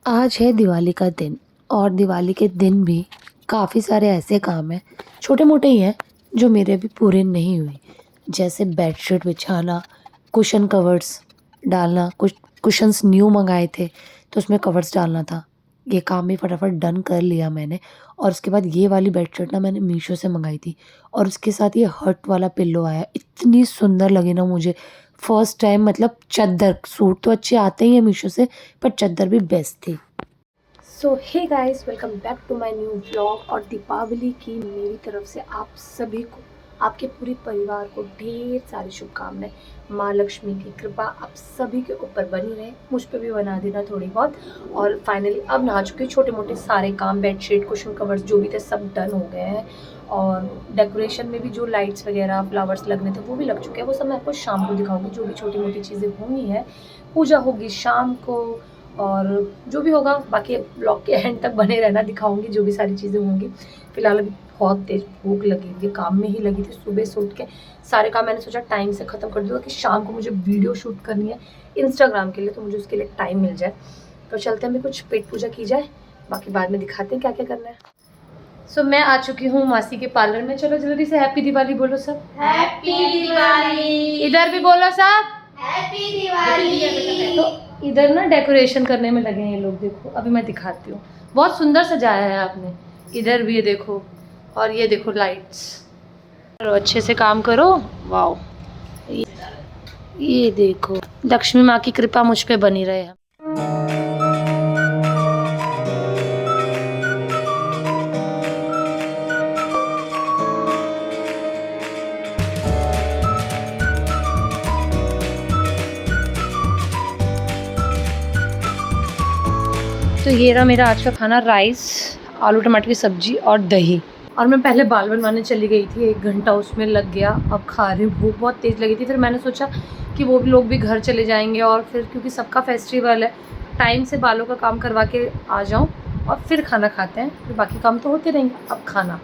आज है दिवाली का दिन और दिवाली के दिन भी काफ़ी सारे ऐसे काम हैं, छोटे-मोटे ही हैं, जो मेरे अभी पूरे नहीं हुए। जैसे बेडशीट बिछाना, कुशन कवर्स डालना, कुछ कुशन्स न्यू मँगाए थे, तो उसमें कवर्स डालना था। ये काम भी फटाफट डन कर लिया मैंने और उसके बाद ये वाली बेडशीट ना मैंने मीशो से मँगाई थी और उसके साथ ये हर्ट वाला पिल्लो आया। इतनी सुंदर लगी ना मुझे, फर्स्ट टाइम मतलब चद्दर सूट तो अच्छे आते ही हैं मीशो से, पर चद्दर भी बेस्ट थी। So hey guys, welcome back to my new vlog. और दीपावली की मेरी तरफ से आप सभी को, आपके पूरे परिवार को ढेर सारी शुभकामनाएं। माँ लक्ष्मी की कृपा आप सभी के ऊपर बनी रहे, मुझ पे भी बना देना थोड़ी बहुत। और फाइनली अब नहा चुके, छोटे मोटे सारे काम, बेडशीट, कुशन कवर्स जो भी थे सब डन हो गए हैं। और डेकोरेशन में भी जो लाइट्स वगैरह फ्लावर्स लगने थे वो भी लग चुके हैं। वो सब मैं आपको शाम को दिखाऊंगी, जो भी छोटी मोटी चीज़ें होंगी है। पूजा होगी शाम को और जो भी होगा बाकी ब्लॉग के एंड तक बने रहना, दिखाऊंगी जो भी सारी चीज़ें होंगी। फिलहाल अभी बहुत तेज भूख लगी हुई है, काम में ही लगी थी सुबह से उठ के। सारे काम मैंने सोचा टाइम से ख़त्म कर दूँगा कि शाम को मुझे वीडियो शूट करनी है इंस्टाग्राम के लिए, तो मुझे उसके लिए टाइम मिल जाए। तो चलते हैं, अभी कुछ पेट पूजा की जाए, बाकी बाद में दिखाते हैं क्या क्या करना है। सो मैं आ चुकी हूँ मासी के पार्लर में। चलो जल्दी से हैप्पी दिवाली बोलो सब। हैप्पी दिवाली। इधर भी बोलो सब हैप्पी दिवाली। तो इधर ना डेकोरेशन करने में लगे हैं ये लोग, देखो अभी मैं दिखाती हूँ। बहुत सुंदर सजाया है आपने, इधर भी ये देखो और ये देखो लाइट्स। और अच्छे से काम करो। वाओ, ये देखो, लक्ष्मी माँ की कृपा मुझ पे बनी रहे। तो ये रहा मेरा आज का खाना, राइस, आलू टमाटर की सब्जी और दही। और मैं पहले बाल बनवाने चली गई थी, 1 घंटा उसमें लग गया। अब खा रही हूँ, भूख बहुत तेज़ लगी थी। फिर मैंने सोचा कि वो भी लोग भी घर चले जाएंगे और फिर क्योंकि सबका फेस्टिवल है, टाइम से बालों का काम करवा के आ जाऊँ और फिर खाना खाते हैं। फिर बाकी काम तो होते रहेंगे, अब खाना।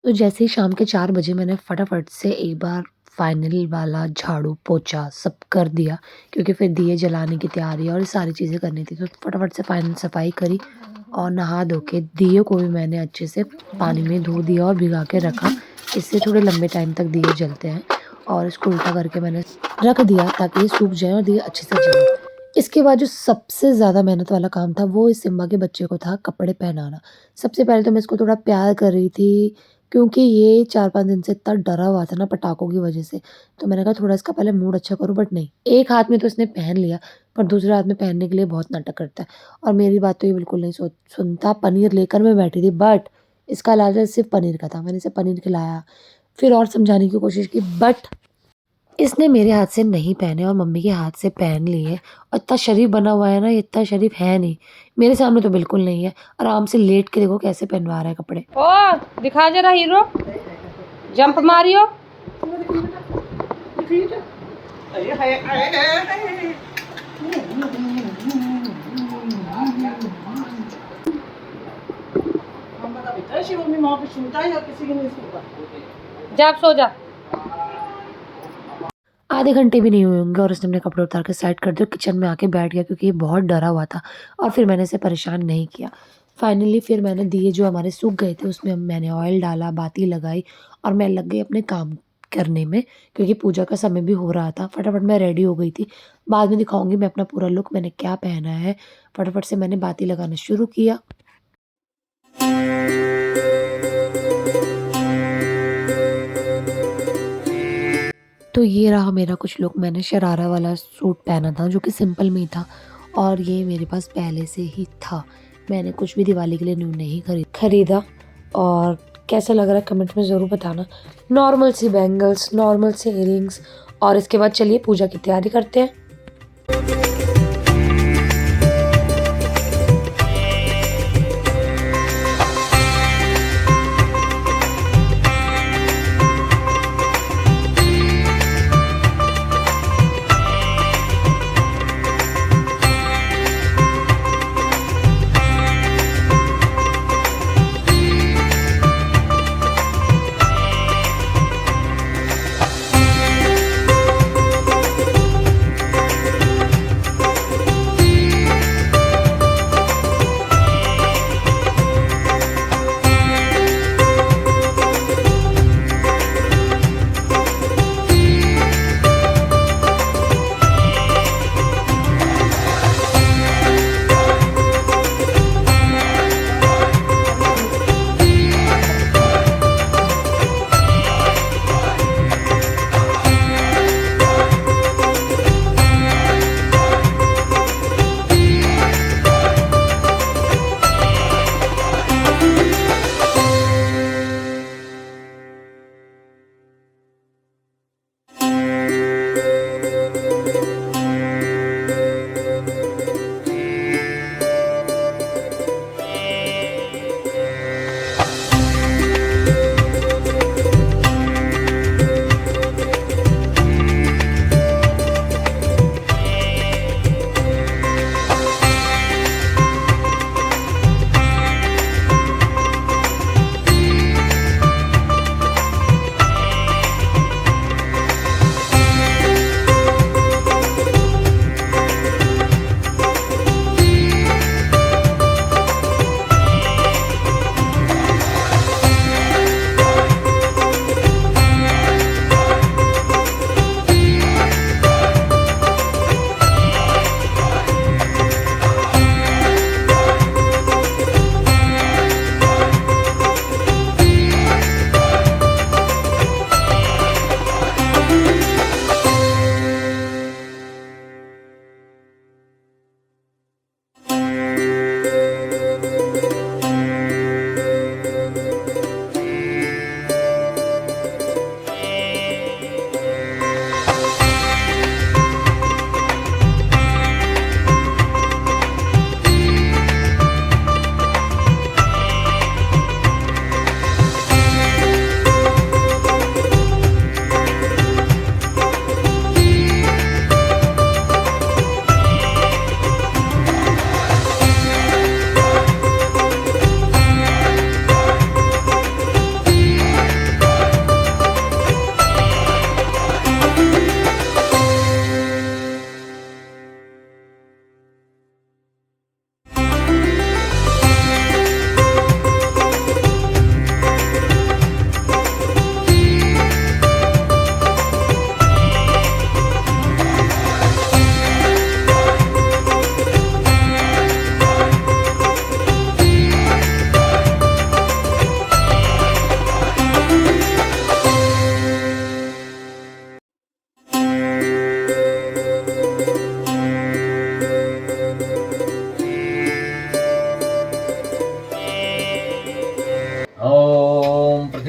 तो जैसे ही शाम के 4 बजे मैंने फटाफट से एक बार फाइनल वाला झाड़ू पोछा सब कर दिया, क्योंकि फिर दिए जलाने की तैयारी और सारी चीज़ें करनी थी। तो फटाफट से फाइनल सफाई करी और नहा धो के दिए को भी मैंने अच्छे से पानी में धो दिया और भिगा के रखा। इससे थोड़े लंबे टाइम तक दिए जलते हैं। और इसको उल्टा करके मैंने रख दिया ताकि ये सूख जाए और दिए अच्छे से जले। इसके बाद जो सबसे ज़्यादा मेहनत वाला काम था वो इस सिम्बा के बच्चे को था कपड़े पहनाना। सबसे पहले तो मैं इसको थोड़ा प्यार कर रही थी, क्योंकि ये 4-5 दिन से इतना डरा हुआ था ना पटाखों की वजह से। तो मैंने कहा थोड़ा इसका पहले मूड अच्छा करूँ, बट नहीं, एक हाथ में तो इसने पहन लिया पर दूसरे हाथ में पहनने के लिए बहुत नाटक करता है। और मेरी बात तो ये बिल्कुल नहीं सुनता। पनीर लेकर मैं बैठी थी, बट इसका लालच सिर्फ पनीर का था। मैंने इसे पनीर खिलाया, फिर और समझाने की कोशिश की, बट इसने मेरे हाथ से नहीं पहने और मम्मी के हाथ से पहन लिए। और इतना शरीफ बना हुआ है ना, ये इतना शरीफ है नहीं, मेरे सामने तो बिल्कुल नहीं है। आराम से लेट के देखो कैसे पहनवा रहा है कपड़े। ओ दिखा जरा हीरो, जंप मारियो। जा सो जा। आधे घंटे भी नहीं हुए होंगे और उसने अपने कपड़े उतार के साइड कर दिया, किचन में आके बैठ गया, क्योंकि ये बहुत डरा हुआ था। और फिर मैंने इसे परेशान नहीं किया। फाइनली फिर मैंने दिए जो हमारे सूख गए थे उसमें मैंने ऑयल डाला, बाती लगाई और मैं लग गई अपने काम करने में, क्योंकि पूजा का समय भी हो रहा था। फटाफट मैं रेडी हो गई थी, बाद में दिखाऊंगी मैं अपना पूरा लुक, मैंने क्या पहना है। फटाफट से मैंने बाती लगाना शुरू किया। तो ये रहा मेरा कुछ लुक। मैंने शरारा वाला सूट पहना था जो कि सिंपल में ही था और ये मेरे पास पहले से ही था। मैंने कुछ भी दिवाली के लिए न्यू नहीं खरीदा। और कैसा लग रहा है कमेंट में ज़रूर बताना। नॉर्मल सी बैंगल्स, नॉर्मल से इयररिंग्स, और इसके बाद चलिए पूजा की तैयारी करते हैं।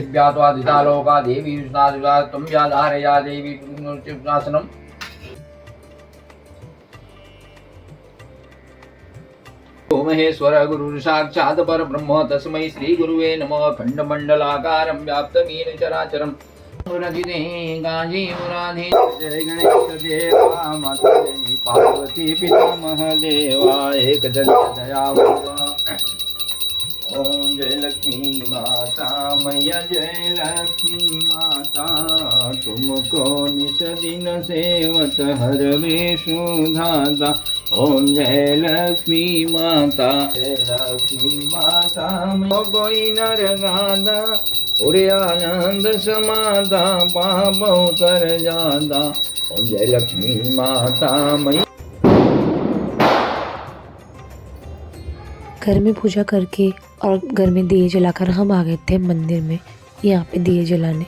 देव्यात्वादिता लोका देवी विष्णादिता तुम व्याधारया देवी नाशनम। ओ महेश्वर गुरु साक्षात् परब्रह्म तस्मै श्री गुरुवे नमः। खंडमंडलाकारं व्याप्तमीन चराचरम् रजिते गाजीवराधे जय गणेश देवा माता देवी पार्वती पितामह देवा एक जन दयावरा। ओम जय लक्ष्मी माता मैया जय लक्ष्मी माता तुमको निस दिन सेवत हर विष्णु धाता। ओम जय लक्ष्मी माता जय लक्ष्मी माता कोई नर गादा उरे आनंद समादा पाप कर जादा। ओम जय लक्ष्मी माता मैया। घर में पूजा करके और घर में दिए जलाकर हम आ गए थे मंदिर में यहाँ पे दिए जलाने।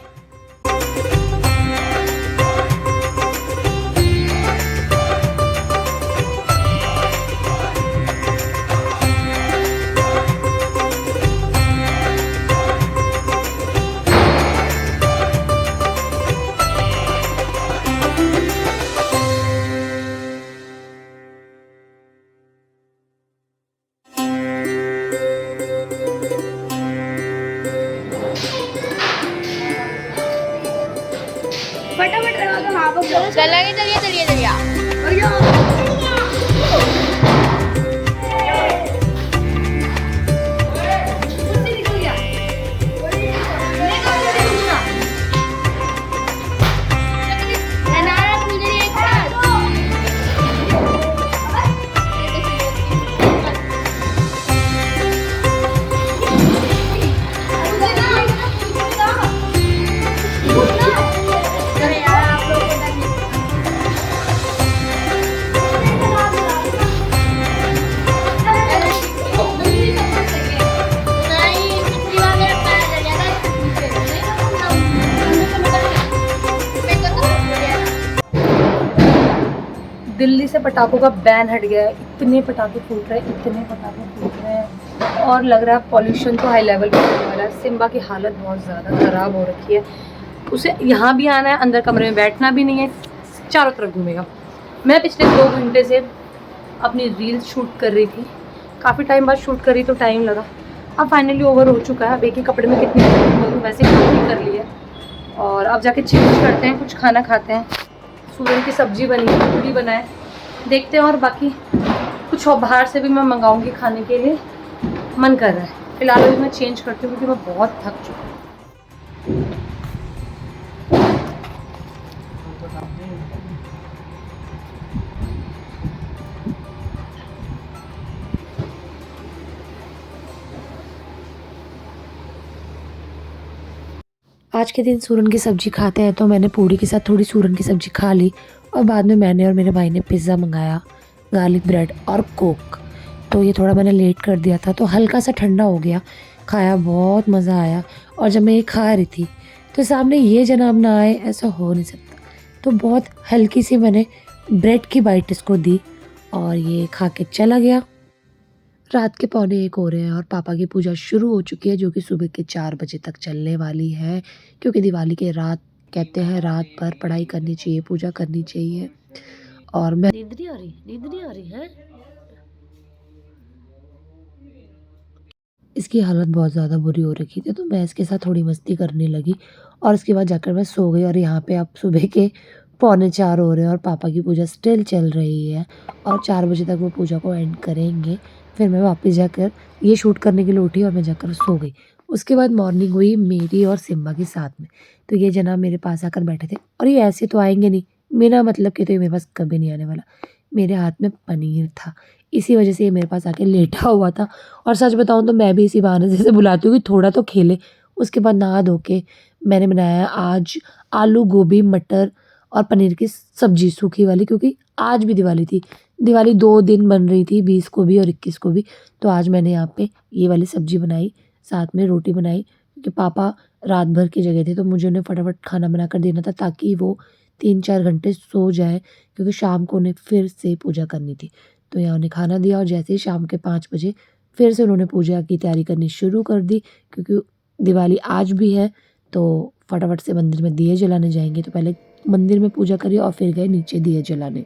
फटाफट लगा दो। हाँ वो चलिए चलिए चलिए चलिए। दिल्ली से पटाखों का बैन हट गया है। इतने पटाखे फूट रहे हैं, इतने पटाखे फूट रहे हैं और लग रहा है पॉल्यूशन तो हाई लेवल पे होने वाला है। सिम्बा की हालत बहुत ज़्यादा ख़राब हो रखी है। उसे यहाँ भी आना है, अंदर कमरे में बैठना भी नहीं है, चारों तरफ घूमेगा। मैं पिछले 2 घंटे से अपनी रील्स शूट कर रही थी, काफ़ी टाइम बाद शूट करी तो टाइम लगा। अब फाइनली ओवर हो चुका है। अब एक ही कपड़े में कितनी बोलूँ, वैसे ही कर लिया और अब जाके चेंज करते हैं, कुछ खाना खाते हैं। सूरन की सब्जी बनी है, पूरी बनाए, देखते हैं। और बाकी कुछ और बाहर से भी मैं मंगाऊंगी खाने के लिए, मन कर रहा है। फिलहाल अभी मैं चेंज करती हूँ क्योंकि मैं बहुत थक चुकी हूँ। आज के दिन सूरन की सब्ज़ी खाते हैं तो मैंने पूड़ी के साथ थोड़ी सूरन की सब्ज़ी खा ली और बाद में मैंने और मेरे भाई ने पिज़्ज़ा मंगाया, गार्लिक ब्रेड और कोक। तो ये थोड़ा मैंने लेट कर दिया था तो हल्का सा ठंडा हो गया, खाया, बहुत मज़ा आया। और जब मैं ये खा रही थी तो सामने ये जनाब ना आए, ऐसा हो नहीं सकता। तो बहुत हल्की सी मैंने ब्रेड की बाइट इसको दी और ये खा के चला गया। रात के 12:45 हो रहे हैं और पापा की पूजा शुरू हो चुकी है जो कि सुबह के 4 बजे तक चलने वाली है, क्योंकि दिवाली के रात कहते हैं रात पर पढ़ाई करनी चाहिए, पूजा करनी चाहिए। और मैं नींद नहीं आ रही है। इसकी हालत बहुत ज़्यादा बुरी हो रखी थी तो मैं इसके साथ थोड़ी मस्ती करने लगी और उसके बाद जाकर मैं सो गई। और यहाँ पे अब सुबह के 3:45 हो रहे हैं और पापा की पूजा स्टिल चल रही है और 4 बजे तक वो पूजा को एंड करेंगे। फिर मैं वापस जाकर ये शूट करने के लिए उठी और मैं जाकर सो गई। उसके बाद मॉर्निंग हुई मेरी और सिम्बा की साथ में। तो ये जनाब मेरे पास आकर बैठे थे और ये ऐसे तो आएंगे नहीं, बिना मतलब के तो ये मेरे पास कभी नहीं आने वाला। मेरे हाथ में पनीर था, इसी वजह से ये मेरे पास आके लेटा हुआ था। और सच बताऊँ तो मैं भी इसी बहाने जैसे बुलाती हूँ कि थोड़ा तो खेले। उसके बाद नहा धो के मैंने बनाया आज आलू गोभी मटर और पनीर की सब्जी सूखी वाली, क्योंकि आज भी दिवाली थी। दिवाली 2 दिन बन रही थी, 20 को भी और 21 को भी। तो आज मैंने यहाँ पे ये वाली सब्जी बनाई, साथ में रोटी बनाई, क्योंकि पापा रात भर की जगह थे तो मुझे उन्हें फटाफट खाना बनाकर देना था ताकि वो 3-4 घंटे सो जाए, क्योंकि शाम को उन्हें फिर से पूजा करनी थी। तो यहाँ उन्हें खाना दिया और जैसे ही शाम के 5 बजे फिर से उन्होंने पूजा की तैयारी करनी शुरू कर दी, क्योंकि दिवाली आज भी है तो फटाफट से मंदिर में दिए जलाने जाएंगे। तो पहले मंदिर में पूजा करी और फिर गए नीचे दिए जलाने।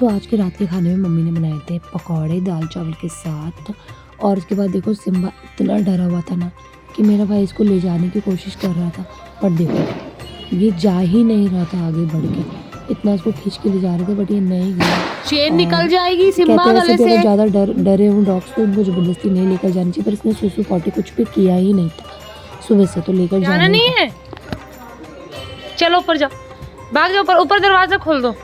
तो आज के रात के खाने में मम्मी ने बनाए थे पकौड़े दाल चावल के साथ। और उसके बाद देखो सिम्बा इतना डरा हुआ था ना कि मेरा भाई इसको ले जाने की कोशिश कर रहा था, पर देखो ये जा ही नहीं रहा था आगे बढ़ के। इतना इसको खींच के ले जा रहे थे बट ये नहीं गया। चेन निकल जाएगी सिम्बा कहते गले वैसे से। ज़्यादा डरे हूँ डॉग्स तो उनको ज़बरदस्ती नहीं लेकर जानी चाहिए, पर इसने सूसू पॉटी कुछ भी किया ही नहीं था सुबह से, तो लेकर जाना जाना नहीं है। चलो ऊपर जाओ, भाग जाओ, ऊपर दरवाजा खोल दो।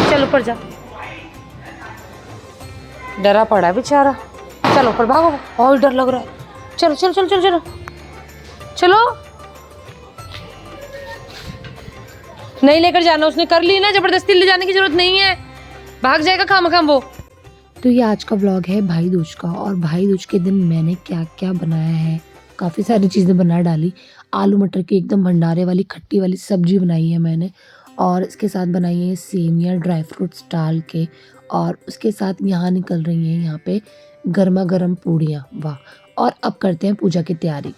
चलो ऊपर जाओ, डरा पड़ा है बेचारा। चलो ऊपर भागो, और डर लग रहा है। चलो चलो चलो चलो चलो चलो। नहीं लेकर जाना, उसने कर ली ना, जबरदस्ती ले जाने की जरूरत नहीं है, भाग जाएगा खामखाम वो। तो ये आज का व्लॉग है भाई दूज का। और भाई दूज के दिन मैंने क्या क्या बनाया है, काफ़ी सारी चीज़ें बना डाली। आलू मटर की एकदम भंडारे वाली खट्टी वाली सब्जी बनाई है मैंने, और इसके साथ बनाई है सेमिया ड्राई फ्रूट्स डाल के, और उसके साथ यहाँ निकल रही हैं यहाँ पे गर्मा गर्म पूड़ियाँ। वाह। और अब करते हैं पूजा की तैयारी।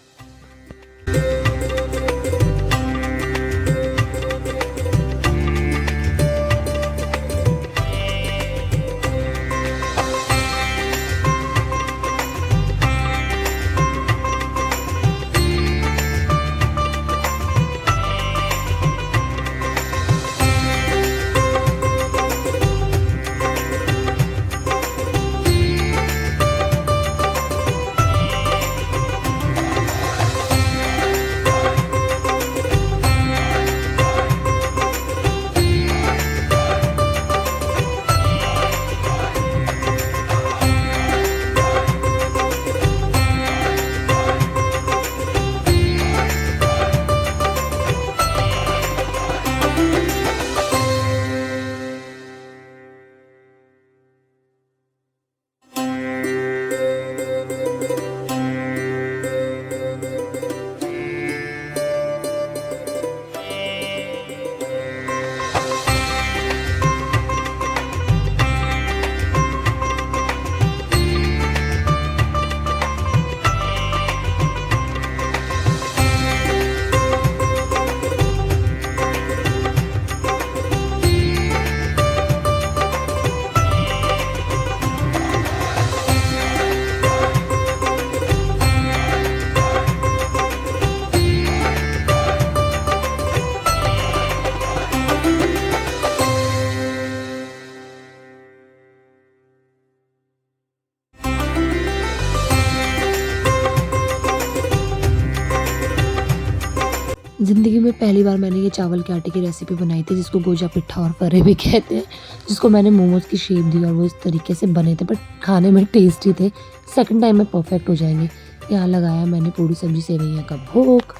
ज़िंदगी में पहली बार मैंने ये चावल के आटे की रेसिपी बनाई थी, जिसको गोजा पिट्ठा और फरे भी कहते हैं, जिसको मैंने मोमोज़ की शेप दी और वो इस तरीके से बने थे, बट खाने में टेस्टी थे। सेकंड टाइम में परफेक्ट हो जाएंगे। यहाँ लगाया मैंने पूरी सब्जी सेवइयाँ का भोग।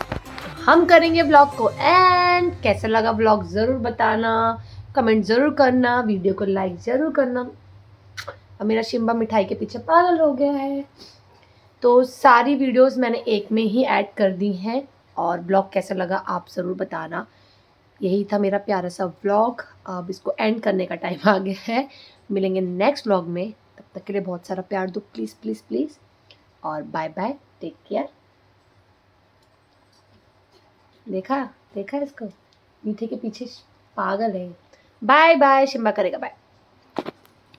हम करेंगे ब्लॉग को एंड। कैसा लगा ब्लॉग ज़रूर बताना, कमेंट ज़रूर करना, वीडियो को लाइक ज़रूर करना। अब मेरा शिम्बा मिठाई के पीछे पागल हो गया है। तो सारी वीडियोस मैंने एक में ही ऐड कर दी हैं, और ब्लॉग कैसा लगा आप ज़रूर बताना। यही था मेरा प्यारा सा व्लॉग। अब इसको एंड करने का टाइम आ गया है। मिलेंगे नेक्स्ट व्लॉग में, तब तक के लिए बहुत सारा प्यार दो प्लीज़ प्लीज़ प्लीज़, और बाय बाय, टेक केयर। देखा देखा इसको, मीठे के पीछे पागल है। बाय बाय, शिम्बा करेगा बाय।